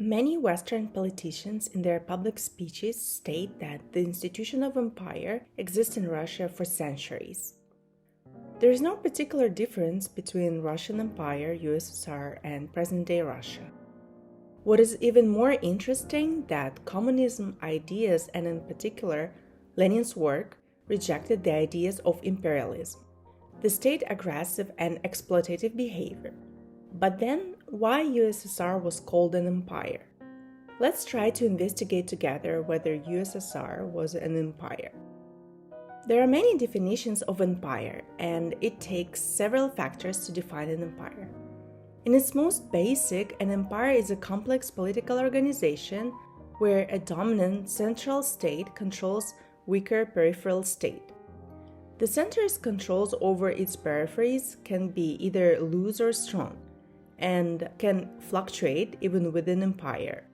Many Western politicians in their public speeches state that the institution of empire exists in Russia for centuries. There is no particular difference between Russian Empire, USSR, and present-day Russia. What is even more interesting that communism ideas, and in particular Lenin's work, rejected the ideas of imperialism, the state aggressive and exploitative behavior. But then, why USSR was called an empire? Let's try to investigate together whether USSR was an empire. There are many definitions of empire, and it takes several factors to define an empire. In its most basic, an empire is a complex political organization where a dominant central state controls weaker peripheral state. The center's controls over its peripheries can be either loose or strong, and can fluctuate even within empire.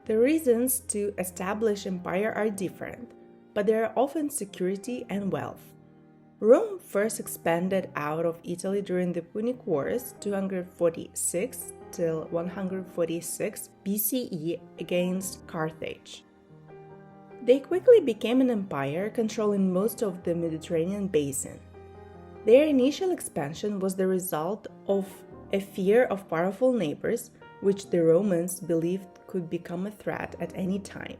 The reasons to establish empire are different, but they are often security and wealth. Rome first expanded out of Italy during the Punic Wars 246 till 146 BCE against Carthage. They quickly became an empire controlling most of the Mediterranean basin. Their initial expansion was the result of a fear of powerful neighbors, which the Romans believed could become a threat at any time.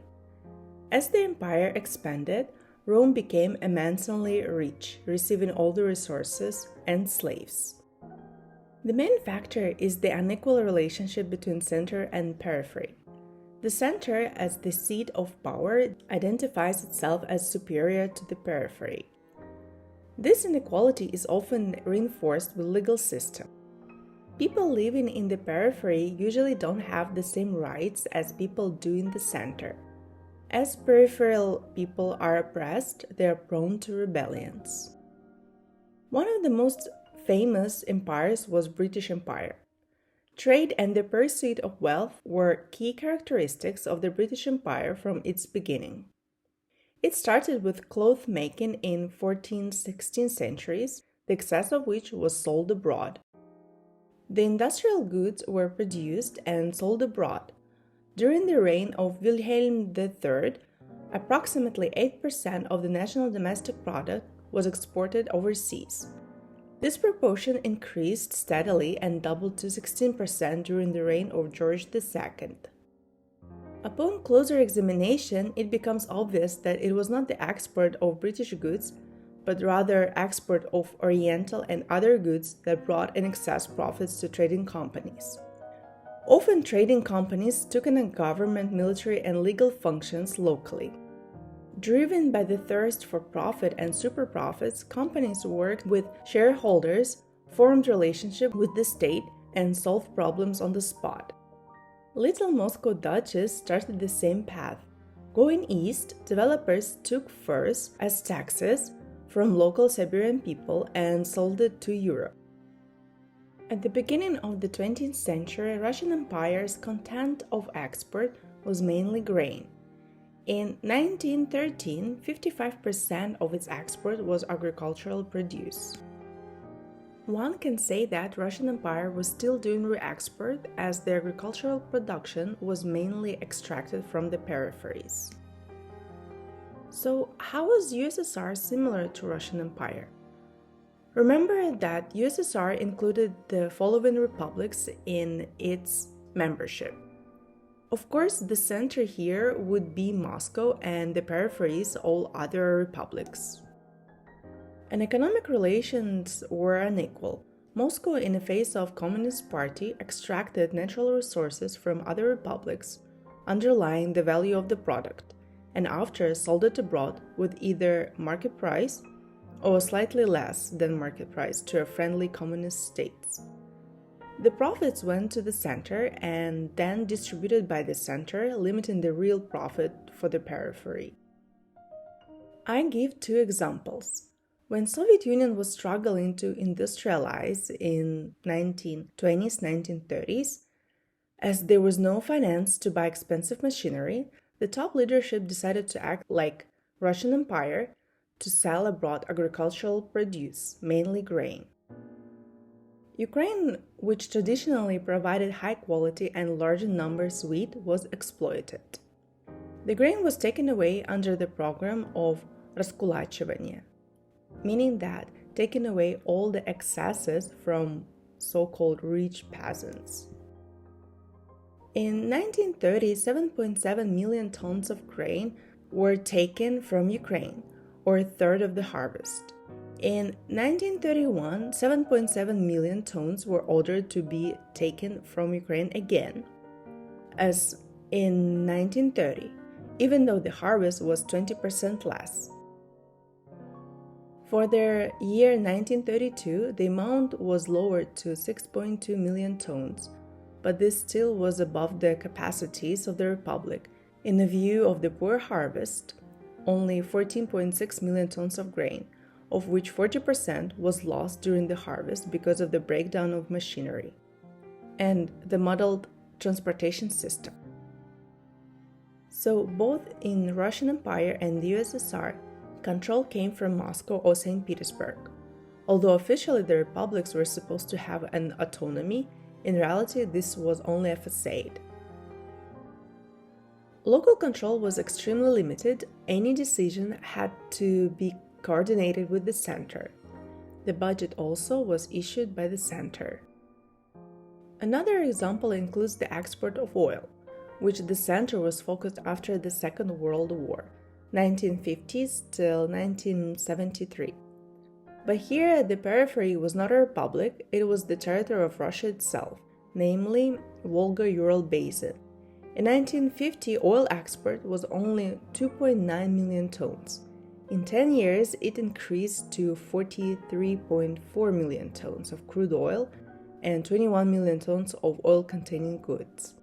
As the empire expanded, Rome became immensely rich, receiving all the resources and slaves. The main factor is the unequal relationship between center and periphery. The center, as the seat of power, identifies itself as superior to the periphery. This inequality is often reinforced with legal system. People living in the periphery usually don't have the same rights as people do in the center. As peripheral people are oppressed, they are prone to rebellions. One of the most famous empires was British Empire. Trade and the pursuit of wealth were key characteristics of the British Empire from its beginning. It started with cloth making in 14th-16th centuries, the excess of which was sold abroad. The industrial goods were produced and sold abroad. During the reign of Wilhelm III, approximately 8% of the national domestic product was exported overseas. This proportion increased steadily and doubled to 16% during the reign of George II. Upon closer examination, it becomes obvious that it was not the export of British goods, but rather export of Oriental and other goods that brought in excess profits to trading companies. Often trading companies took on government, military, and legal functions locally. Driven by the thirst for profit and super profits, companies worked with shareholders, formed relationships with the state, and solved problems on the spot. Little Moscow Duchess started the same path. Going east, developers took furs as taxes from local Siberian people and sold it to Europe. At the beginning of the 20th century, Russian Empire's content of export was mainly grain. In 1913, 55% of its export was agricultural produce. One can say that Russian Empire was still doing re-export as the agricultural production was mainly extracted from the peripheries. So, how was USSR similar to Russian Empire? Remember that USSR included the following republics in its membership. Of course, the center here would be Moscow and the peripheries all other republics. And economic relations were unequal. Moscow, in the face of Communist Party, extracted natural resources from other republics, underlying the value of the product, and after sold it abroad with either market price or slightly less than market price to a friendly communist states. The profits went to the center and then distributed by the center, limiting the real profit for the periphery. I give two examples. When Soviet Union was struggling to industrialize in 1920s, 1930s, as there was no finance to buy expensive machinery, the top leadership decided to act like Russian Empire to sell abroad agricultural produce, mainly grain. Ukraine, which traditionally provided high quality and large numbers wheat, was exploited. The grain was taken away under the program of раскулачивания, meaning that taking away all the excesses from so-called rich peasants. In 1930, 7.7 million tons of grain were taken from Ukraine, or a third of the harvest. In 1931, 7.7 million tons were ordered to be taken from Ukraine again, as in 1930, even though the harvest was 20% less. For the year 1932, the amount was lowered to 6.2 million tons, but this still was above the capacities of the Republic. In the view of the poor harvest, only 14.6 million tons of grain, of which 40% was lost during the harvest because of the breakdown of machinery and the muddled transportation system. So both in Russian Empire and the USSR, control came from Moscow or St. Petersburg. Although officially the republics were supposed to have an autonomy, in reality this was only a facade. Local control was extremely limited. Any decision had to be coordinated with the center. The budget also was issued by the center. Another example includes the export of oil, which the center was focused after the Second World War, 1950s till 1973. But here the periphery was not a republic, it was the territory of Russia itself, namely Volga-Ural Basin. In 1950, oil export was only 2.9 million tons. In 10 years, it increased to 43.4 million tons of crude oil and 21 million tons of oil-containing goods.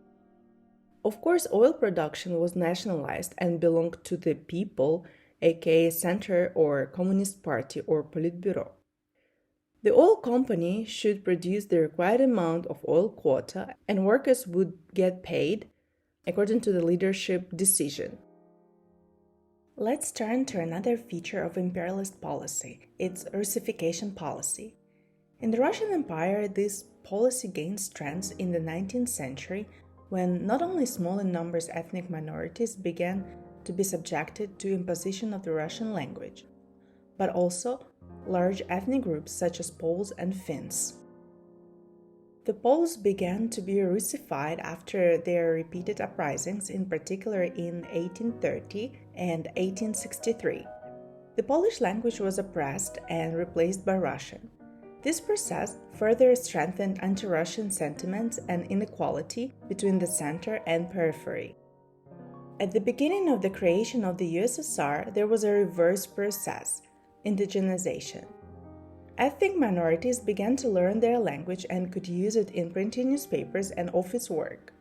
Of course, oil production was nationalized and belonged to the people, aka Center or Communist Party or Politburo. The oil company should produce the required amount of oil quota and workers would get paid according to the leadership decision. Let's turn to another feature of imperialist policy, its Russification policy. In the Russian Empire, this policy gained strength in the 19th century when not only small in numbers ethnic minorities began to be subjected to imposition of the Russian language, but also large ethnic groups such as Poles and Finns. The Poles began to be Russified after their repeated uprisings, in particular in 1830 and 1863. The Polish language was oppressed and replaced by Russian. This process further strengthened anti-Russian sentiments and inequality between the center and periphery. At the beginning of the creation of the USSR, there was a reverse process, indigenization. Ethnic minorities began to learn their language and could use it in printing newspapers and office work.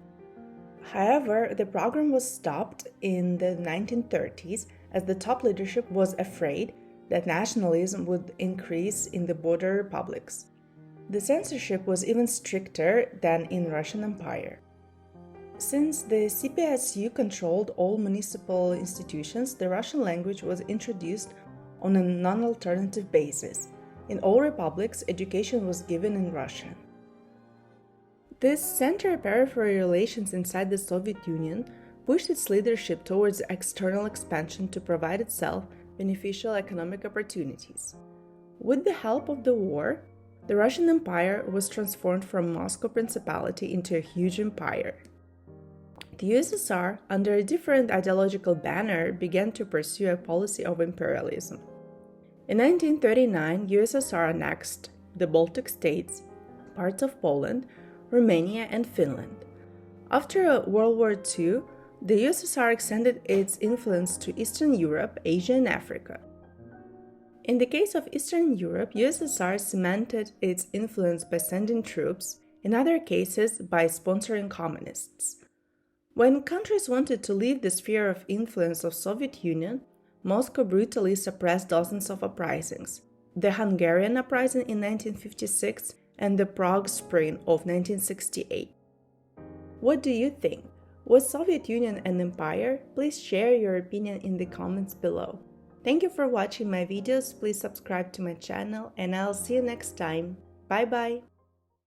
However, the program was stopped in the 1930s as the top leadership was afraid that nationalism would increase in the border republics. The censorship was even stricter than in Russian Empire. Since the CPSU controlled all municipal institutions, the Russian language was introduced on a non-alternative basis. In all republics, education was given in Russian. This center-periphery relations inside the Soviet Union pushed its leadership towards external expansion to provide itself beneficial economic opportunities. With the help of the war, the Russian Empire was transformed from Moscow Principality into a huge empire. The USSR, under a different ideological banner, began to pursue a policy of imperialism. In 1939, USSR annexed the Baltic states, parts of Poland, Romania, and Finland. After World War II, the USSR extended its influence to Eastern Europe, Asia, and Africa. In the case of Eastern Europe, USSR cemented its influence by sending troops, in other cases by sponsoring communists. When countries wanted to leave the sphere of influence of Soviet Union, Moscow brutally suppressed dozens of uprisings, the Hungarian uprising in 1956 and the Prague Spring of 1968. What do you think? Was Soviet Union an empire? Please share your opinion in the comments below. Thank you for watching my videos, please subscribe to my channel and I'll see you next time. Bye bye!